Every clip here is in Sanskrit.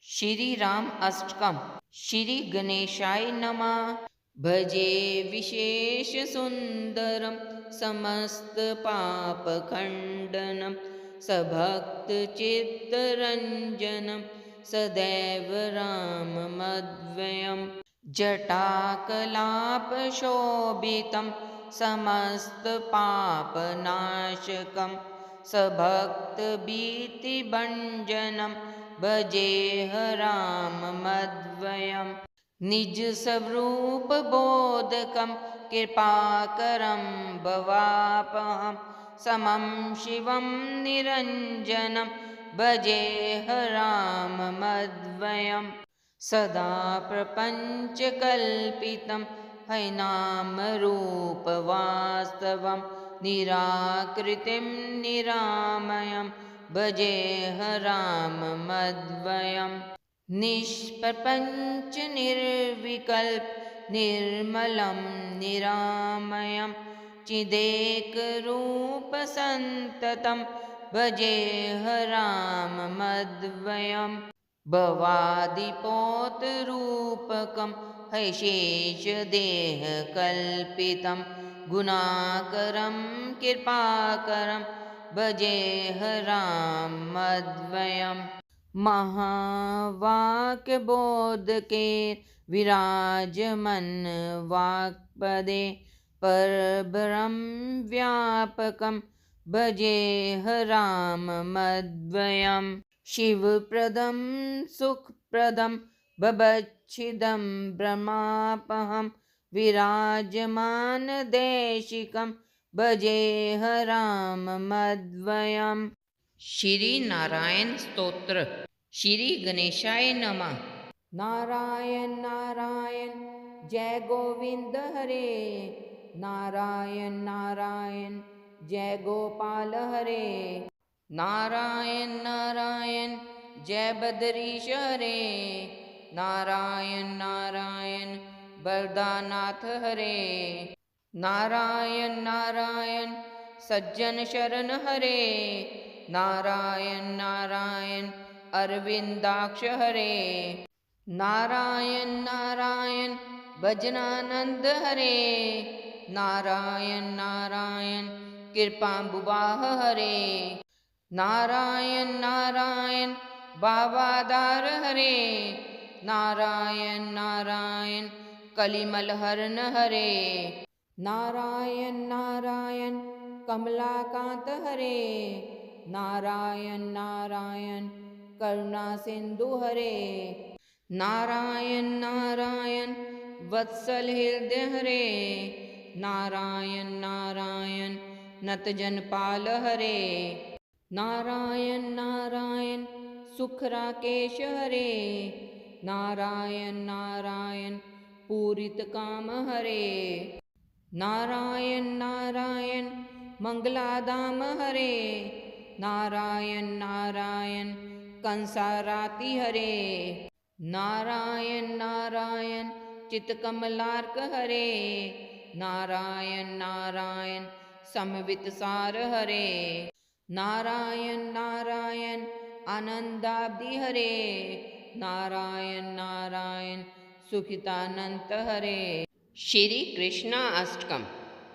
श्री राम अष्टकम। श्री गणेशाय नमः। भजे विशेष सुंदरम समस्त पाप खंडनम सभक्त चित्तरंजनम सदैव राममद्वयम् जटाकलाप शोभितं समस्त पापनाशकं सभक्त भीतिभञ्जनं भजेह राममद्वयम् निज स्वरूप बोधकं कृपाकरं भवापहं समं शिवं निरञ्जनं भजेह राममद्वयम् सदा प्रपञ्चकल्पितं हैनामरूपवास्तवं निराकृतिं निरामयं भजेह राममद्वयम् निष्प्रपञ्च निर्विकल्प निर्मलं निरामयं चिदेकरूपसन्ततं भजेह राममद्वयम् भवादिपोतरूपकं हैशेषदेहकल्पितं गुणाकरं कृपाकरं भजेह राममद्वयम् महावाक्यबोधके विराजमन् वाक्पदे परब्रह्म व्यापकं भजेह राममद्वयम् शिवप्रदं सुखप्रदं बभच्छिदं ब्रह्मापहं विराजमानदेशिकं भजेह राममद्वयम्। श्री नारायण स्तोत्र। श्री गणेशाय नमः। नारायण नारायण जय गोविंद हरे, नारायण नारायण जय गोपाल हरे, नारायण नारायण जय बद्रीश हरे, नारायण नारायण वरदानाथ हरे, नारायण नारायण सज्जन शरण हरे, नारायण नारायण अरविंदाक्ष हरे, नारायण नारायण भजनानंद हरे, नारायण नारायण कृपाम्बुवाह हरे, नारायण नारायण बाबादार हरे, नारायण नारायण कलिमलहरण हरे, नारायण नारायण कमलाकांत हरे, नारायण नारायण करुणा सिंधु हरे, नारायण नारायण वत्सल हृदय हरे, नारायण नारायण नतजनपाल हरे, नारायण नारायण सुखराकेश हरे, नारायण नारायण पूरित काम हरे, नारायण नारायण मंगलाधाम हरे, नारायण नारायण कंसाराति हरे, नारायण नारायण चित्तकमलार्क हरे, नारायण नारायण समवितसार हरे, नारायण नारायण आनंदाब्धि हरे, नारायण नारायण सुखितानंत हरे। श्री कृष्ण अष्टकम।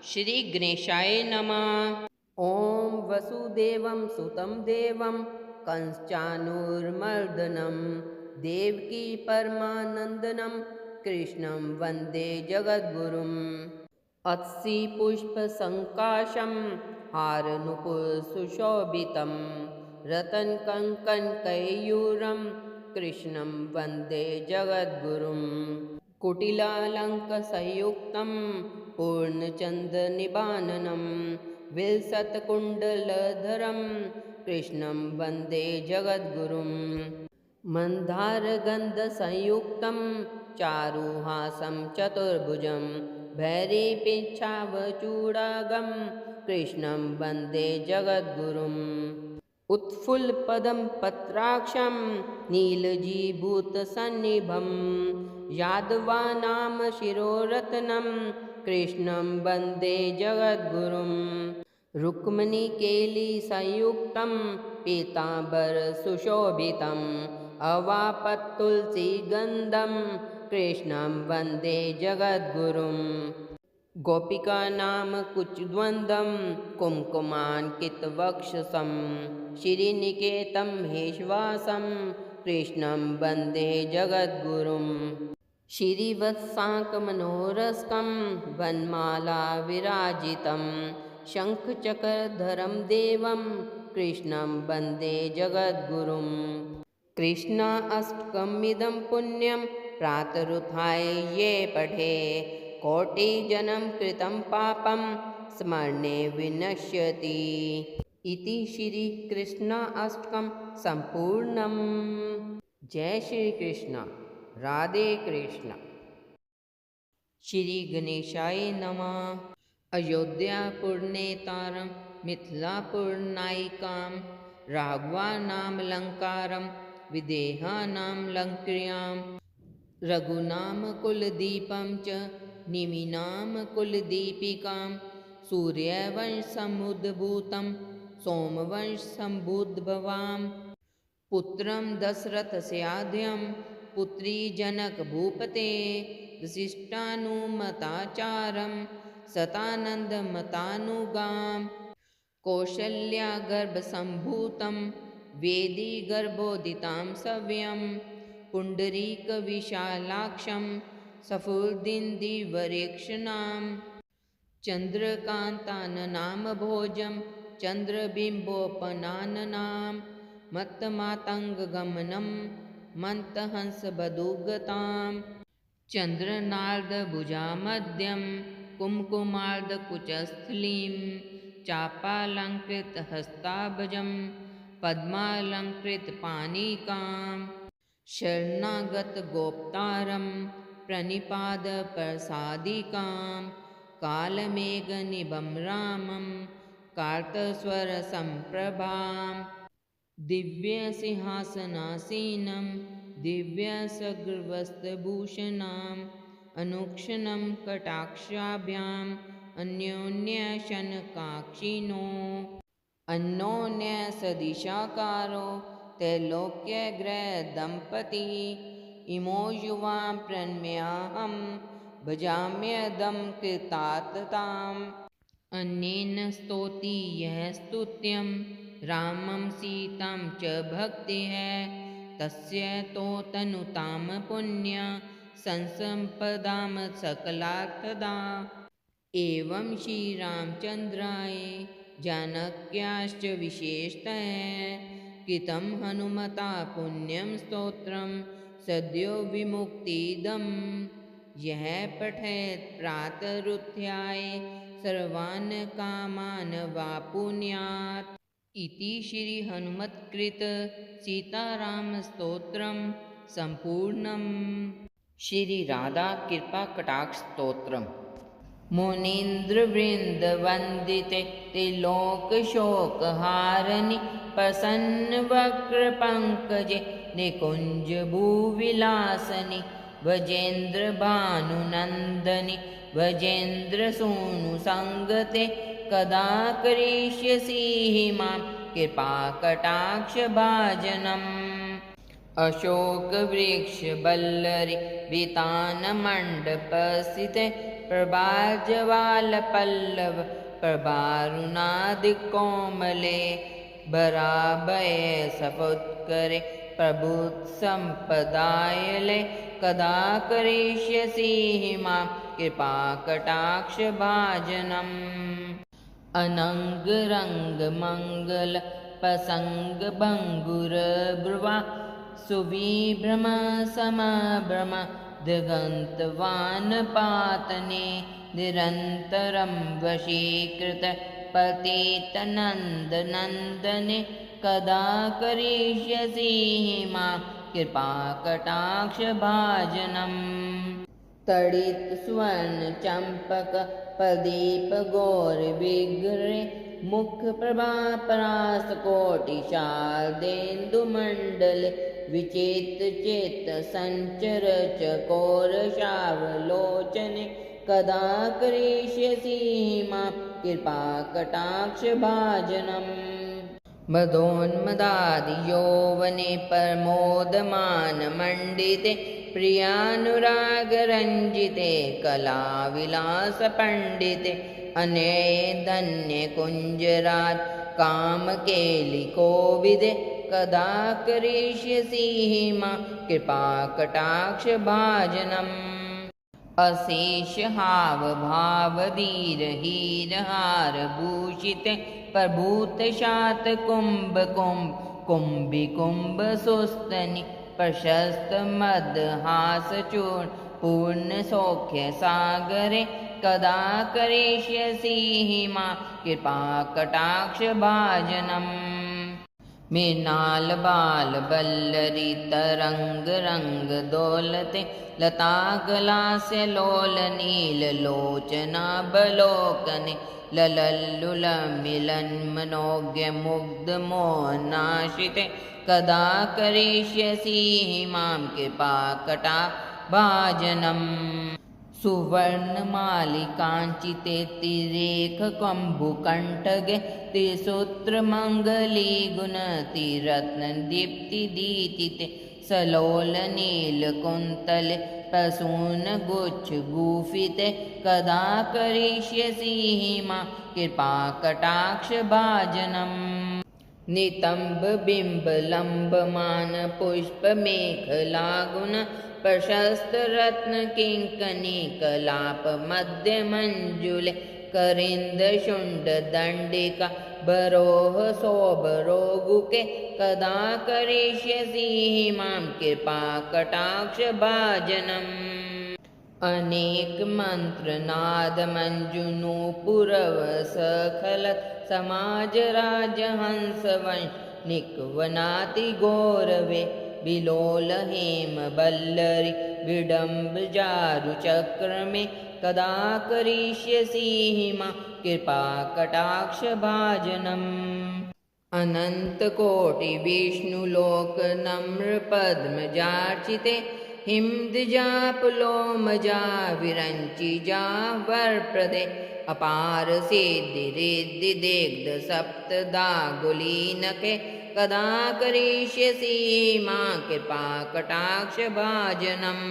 श्री गणेशाय नमः। ओम वसुदेवं सुतं देवं कंसचानूरमर्दनं देवकी परमानंदनं कृष्णं वंदे जगद्गुरुम् अत्सि पुष्पसङ्काशं हारनुपुरसुशोभितं रत्नकङ्कणकैयूरं कृष्णं वन्दे जगद्गुरुम् कुटिलालङ्कसंयुक्तं पूर्णचन्द्रनिबाननं विलसत्कुण्डलधरं कृष्णं वन्दे जगद्गुरुम् मन्दारगन्धसंयुक्तं चारुहासं चतुर्भुजं भैरीपिच्छावचूडागं कृष्णं वन्दे जगद्गुरुम् उत्फुल्लपदं पत्राक्षं नीलजीभूतसन्निभं यादवानां शिरोरत्नं कृष्णं वन्दे जगद्गुरुम् रुक्मिणीकेलिसंयुक्तं पीताम्बरसुशोभितं अवापतुलसीगन्धं कृष्णं वन्दे जगद्गुरुम् गोपिकानां कुचद्वन्द्वं कुङ्कुमाङ्कितवक्षसं श्रीनिकेतं हेशवासं कृष्णं वन्दे जगद्गुरुम् श्रीवत्साङ्कमनोरस्कं वनमाला विराजितं शङ्खचक्रधरं देवं कृष्णं वन्दे जगद्गुरुम् कृष्णाष्टकमिदं पुण्यं प्रातरुत्थाय ये पठे कोटिजन्म कृतं पापं स्मरणे विनश्यति इति श्री कृष्णाष्टकं संपूर्णम्। जय श्री कृष्ण। राधे कृष्ण। श्री गणेशाय नमः। अयोध्यापुरनेतारं मिथिलापुरनायिकां राघवानामलङ्कारं विदेहानां लङ्क्रियां रघूनां कुलदीपं च निमीनां कुलदीपिकां सूर्यवंशसमुद्भूतं सोमवंशसमुद्भवां पुत्रं दशरथस्याद्यं पुत्री जनकभूपते वसिष्ठानुमताचारं सतानन्दमतानुगां कौशल्यागर्भसम्भूतं वेदीगर्भोदितां सव्यं पुण्डरीकविशालाक्षं सफुल्दिन्दिवरेक्षणां चन्द्रकान्ताननामभोजं चन्द्रबिम्बोपनाननां मत्तमातङ्गगमनं मन्तहंसबधूगतां चन्द्रनार्दभुजामध्यं कुङ्कुमार्धकुचस्थलीं चापालङ्कृतहस्ताभजं पद्मालङ्कृतपाणिकां शरणागतगोप्तारं प्रणिपादप्रसादिकां कालमेघनिभं रामं कार्तस्वरसम्प्रभां दिव्यसिंहासनासीनं दिव्यसर्गवस्त्रभूषणाम् अनुक्षणं कटाक्षाभ्याम् अन्योन्यशनकाक्षिणो अन्योन्यसदिशाकारो त्रैलोक्यग्रहदम्पतिः इमो युवां प्रणम्याहं भजाम्यदं कृतार्थताम् अन्येन स्तौति यः स्तुत्यं रामं सीतां च भक्तिः तस्य तनुतां पुण्या संसम्पदां सकलार्थदा एवं श्रीरामचन्द्राय जानक्याश्च विशेषतः कृतं हनुमता पुण्यं स्तोत्रं सद्यो विमुक्तिदम् यः पठेत् प्रातरुत्थाय सर्वान् कामान् वाप्नुयात् इति श्री हनुमत्कृत सीतारामस्तोत्रं संपूर्णम्। श्री राधा कृपा कटाक्ष स्तोत्रम्। मुनीन्द्रवृन्दवन्दिते त्रिलोकशोकहारिणि प्रसन्नवक्रपङ्कजे निकुञ्जभूविलासनि वजेन्द्रभानुनन्दनि वजेन्द्रसूनुसङ्गते कदा करिष्यसि मां कृपाकटाक्षभाजनम् अशोकवृक्षवल्लरि वितानमण्डपस्थिते प्रभाजवालपल्लव प्रभारुणादिकोमले भराभये सफोत्करे प्रभुत्सम्पदायले कदा करिष्यसि मां कृपाकटाक्षभाजनम् अनङ्गरङ्गमङ्गल प्रसङ्गभङ्गुरब्रुवा सुविभ्रम समभ्रम दिगन्तवानपातने निरन्तरं वशीकृत पतितनन्दनन्दने कदा करिष्यसि मां कृपाकटाक्षभाजनम् तडितस्वर्णचम्पक प्रदीपगौरविग्रहे मुखप्रभापरास्तकोटिशारदेन्दुमण्डले विचित्रचित्तसञ्चरचकोरशावलोचने कदा करिष्यसि मां कृपाकटाक्षभाजनम् मदोन्मदादियौवने प्रमोदमानमण्डिते प्रियानुरागरञ्जिते कलाविलासपण्डिते अनये धन्यकुञ्जरात् कामकेलिकोविदे कदा करिष्यसि मां कृपाकटाक्षभाजनम् अशेष हाव भाव वीर हीर हार भूषिते प्रभूतशात कुंभ कुंभ कुंभी कुंभ सुस्तनि प्रशस्त मदहास चूर्ण पूर्ण सौख्य सागरे कदा करिष्यसि मां कृपा कटाक्ष भाजनम् मृणाल बाल बल्लरी तरंग रंग दौलते लता गलास्य लोल नील लोचना बलोकने ललल्लुल मिलन मनोज्ञ मुग्ध मोहनाशिते कदा करिष्यसि मां कृपा कटा भाजनम् सुवर्णमालिकाञ्चिते तिरेख कम्बुकण्ठगे त्रिसूत्रमङ्गली गुणतिरत्नदीप्तिदीतिते सलोल नीलकुन्तले प्रसूनगुच्छगुफिते कदा करिष्यसि मां कृपा कटाक्षभाजनम् नितम्बबिम्बलम्बमान पुष्पमेखलागुण प्रशस्तरत्नकिङ्कणीकलाप मध्यमञ्जुले करिन्दशुण्डदण्डिका बरोह सौभरोगुके कदा करिष्यसि मां कृपा कटाक्षभाजनम् अनेक मंत्रनाद मंजुनूपुरवसखलत् समाज राजहंस वंश निक्वनाति गौरवे बिलोल हेम बल्लरी विडम्ब जारु चक्रमे कदा करिष्यसि मां कृपा कटाक्ष भाजनम् अनंत कोटि विष्णुलोक नम्र पद्मजार्चिते हिमद्जा पुलोमजा विरञ्चिजा वरप्रदे अपार सिद्धि रिद्धि दिग्ध सप्तदागुलीनखे कदा करिष्यसि मां कृपा कटाक्ष भाजनम्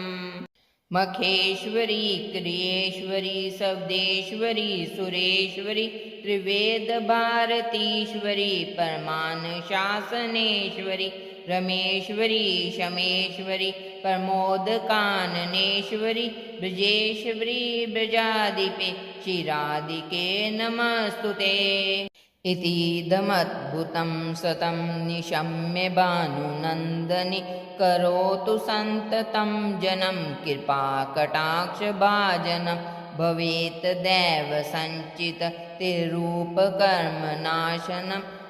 मखेश्वरी क्रियेश्वरी शब्देश्वरी सुरेश्वरी त्रिवेद भारतीश्वरी परमान शासनेश्वरी रमेश्वरी शमेश्वरी प्रमोद काननेश्वरी ब्रजेश्वरी ब्रजादिपे क्षीरादिके नमस्तुते इतीदमद्भुतं सतं निशम्य भानुनन्दनि करोतु सन्ततं जनं कृपा कटाक्ष भाजनं भवेत् दैव संचित तिरूपकर्मनाशनं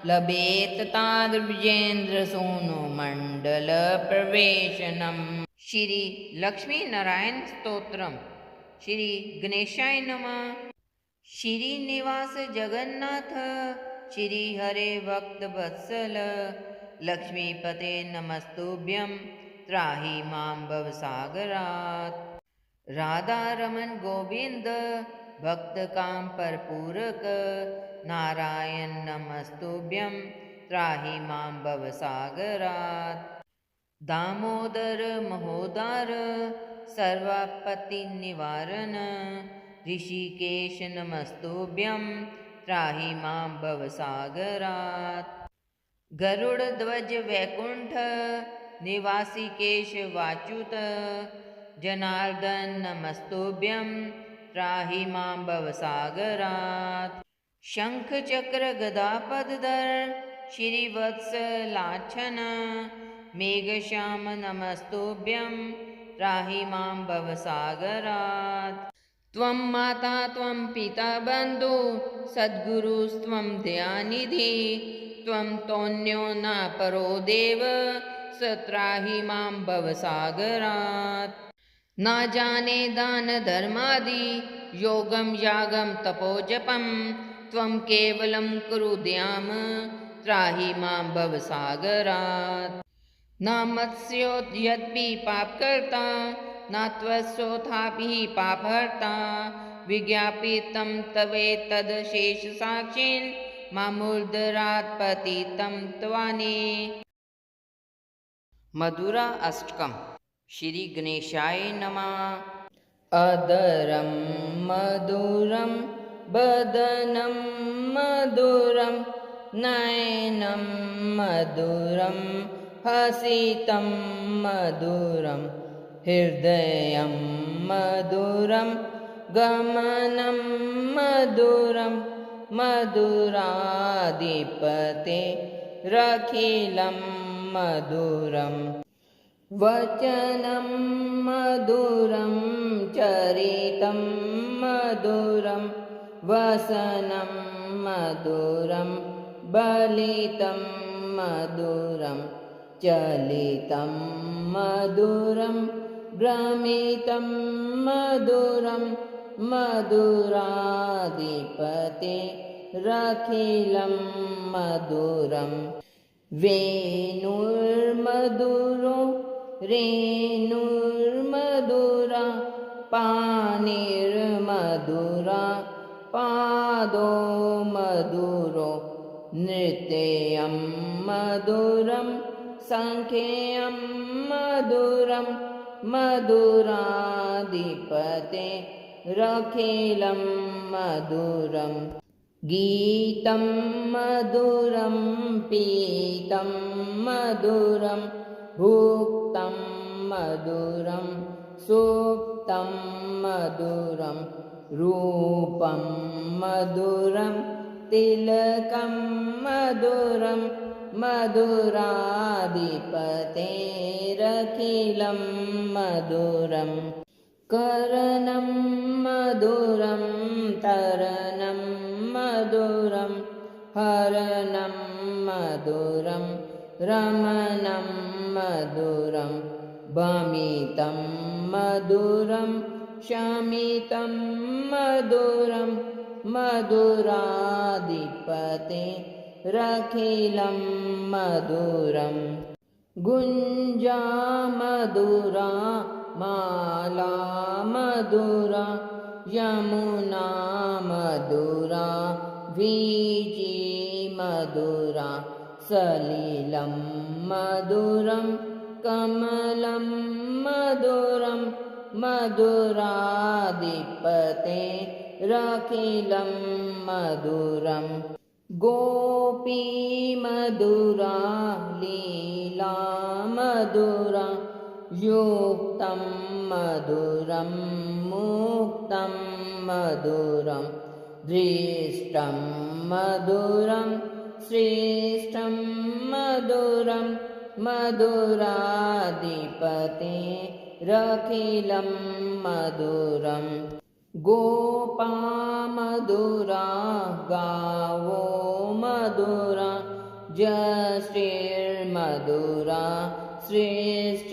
लभेत ताद्विजेन्द्र सूनु मंडल प्रवेशनम्। श्री लक्ष्मी नारायण स्तोत्रम। श्री गणेशाय नमः। श्रीनिवास जगन्नाथ श्री हरे भक्त वत्सल लक्ष्मीपते नमस्तुभ्यं त्राहि मां भवसागरात्। राधा रमन गोविंद भक्त काम परपूरक नारायण नमस्तुभ्यं त्राहि मां भवसागरात्। दामोदर महोदार सर्वापत्ति निवारण ऋषिकेश नमस्तुभ्यं त्राहि मां भवसागरात्। गरुड़ ध्वज वैकुंठ निवासी केशवाच्युत जनार्दन नमस्तुभ्यं त्राहि मां भवसागरात्। शंख चक्र गदा पदधर श्रीवत्स लाछन मेघश्याम नमस्तुभ्यं त्राहि मां भवसागरात्। त्वं माता त्वं पिता बन्धु सद्गुरुस्त्वं दयानिधि त्वं तोन्यो न परो देव स त्राहि मां भवसागरात्। न जाने दान धर्मादि योगं यागं तपोजपं त्वं केवलं कुरु दयाम त्राहि मां भवसागरात्। न मत्स्योद्यद्भि पापकर्ता न त्वस्योथापि पापहर्ता विज्ञापितं तवेतद् शेषसाक्षिन् मामुर्दरात् पतितं त्वानि। मधुरा अष्टकम। श्री गणेशाय नमः। अदरं मधुरं बदनं मधुरं नयनं मधुरं हसितं मधुरं हृदयं मधुरं गमनं मधुरं मधुराधिपते रखिलं मधुरम् वचनं मधुरं चरितं मधुरं वसनं मधुरं बलितं मधुरं चलितं मधुरं भ्रमितं मधुरं मधुराधिपते रखिलं मधुरम् वेणुर्मधुरो रेणुर्मधुरा पाणिर्मधुरा पादो मधुरो नृत्यं मधुरं सङ्ख्यं मधुरं मधुराधिपते रखिलं मधुरम् गीतं मधुरं पीतं मधुरं भुक्तं मधुरं सुप्तं मधुरं रूपं मधुरं तिलकं मधुरं मधुराधिपतेरखिलं मधुरम् करणं मधुरं तरणं मधुरं हरणं मधुरं रमणं मधुरं भमितं मधुरं शमितं मधुरं मधुराधिपते रखिलं मधुरम् गुञ्जा मधुरा माला मधुरा यमुना मधुरा वीजी मधुरा सलिलं मधुरं कमलं मधुरं मधुराधिपते रखिलं मधुरम् गोपी मधुरा लीला मधुरा युक्तं मधुरं मुक्तं मधुरं दृष्टं मधुरं श्रेष्ठं मधुरं मधुराधिपते रखिलं मधुरम् गोपा मधुरा गावो मधुरा जश्रीर्मधुरा श्रेष्ठिर्मधुरा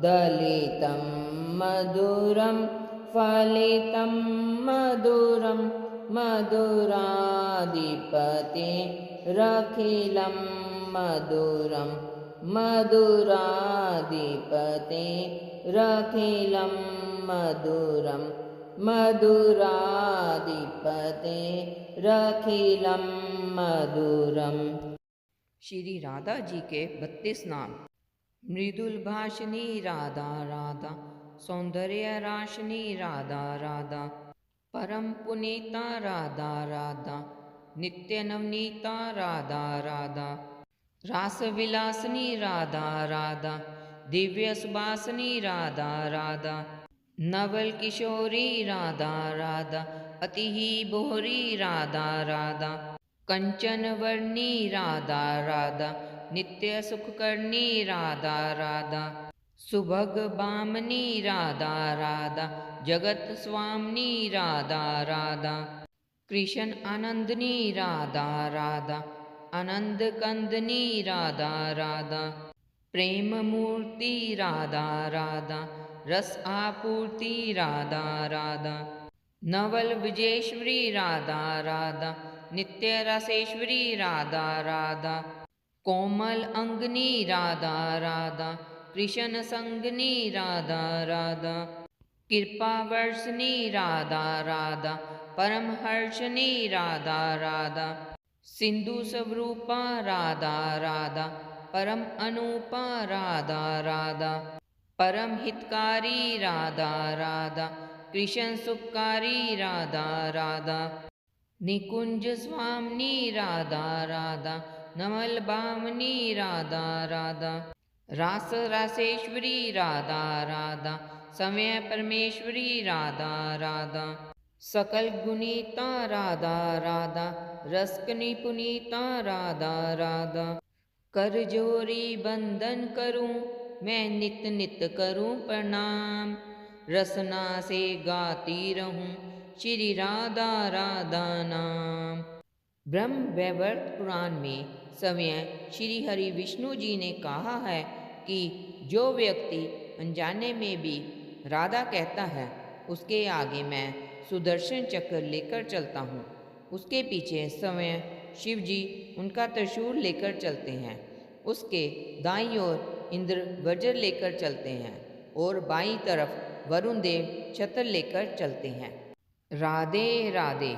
दलितं मधुरं फलितं मधुरं मधुराधिपते रखिलं मधुरं मधुराधिपते रखिलं मधुरं मधुराधिपते रखिलं मधुरम्। श्री राधा जी के 32 नाम। मृदुल भाषिनी राधा राधा, सौंदर्य राशिनी राधा राधा, परम पुनीता राधा राधा, नित्य नवनीता राधा राधा, रास विलासिनी राधा राधा, दिव्य सुबासिनी राधा राधा, नवल किशोरी राधा राधा, अति ही बोहरी राधा राधा, कंचन वर्णी राधा राधा, नित्य सुख करनी राधा राधा, सुभग बामनी राधा राधा, जगत स्वामिनी राधा राधा, कृष्ण आनंदनी राधा राधा, आनंद कंदनी राधा राधा, प्रेम मूर्ति राधा राधा, रस आपूर्ति राधा राधा, नवल विजेश्वरी राधा राधा, नित्य रसेश्वरी राधा राधा, कोमल अंगनी राधा राधा, कृष्ण संगनी राधा राधा, कृपा वर्षनी राधा राधा, परमहर्षिणी राधा राधा। सिंधु स्वरूपा राधा राधा, परम अनूपा राधा राधा। परम हितकारी राधा राधा, कृष्ण सुखकारी राधा राधा। निकुंज स्वामिनी राधा राधा, नमल भामिनी राधा राधा। रास रासेश्वरी राधा राधा, समय परमेश्वरी राधा राधा। सकल गुनीता राधा राधा, रसकनी पुनीता राधा राधा। कर जोरी बंदन करूं, मैं नित नित करूं प्रणाम। रसना से गाती रहूं, श्री राधा राधा नाम। ब्रह्म वैवर्त पुराण में स्वयं श्री हरि विष्णु जी ने कहा है कि जो व्यक्ति अनजाने में भी राधा कहता है, उसके आगे मैं सुदर्शन चक्र लेकर चलता हूँ। उसके पीछे स्वयं शिव जी उनका त्रिशूल लेकर चलते हैं। उसके दाईं ओर इंद्र वज्र लेकर चलते हैं और बाईं तरफ वरुण देव छत्र लेकर चलते हैं। राधे राधे।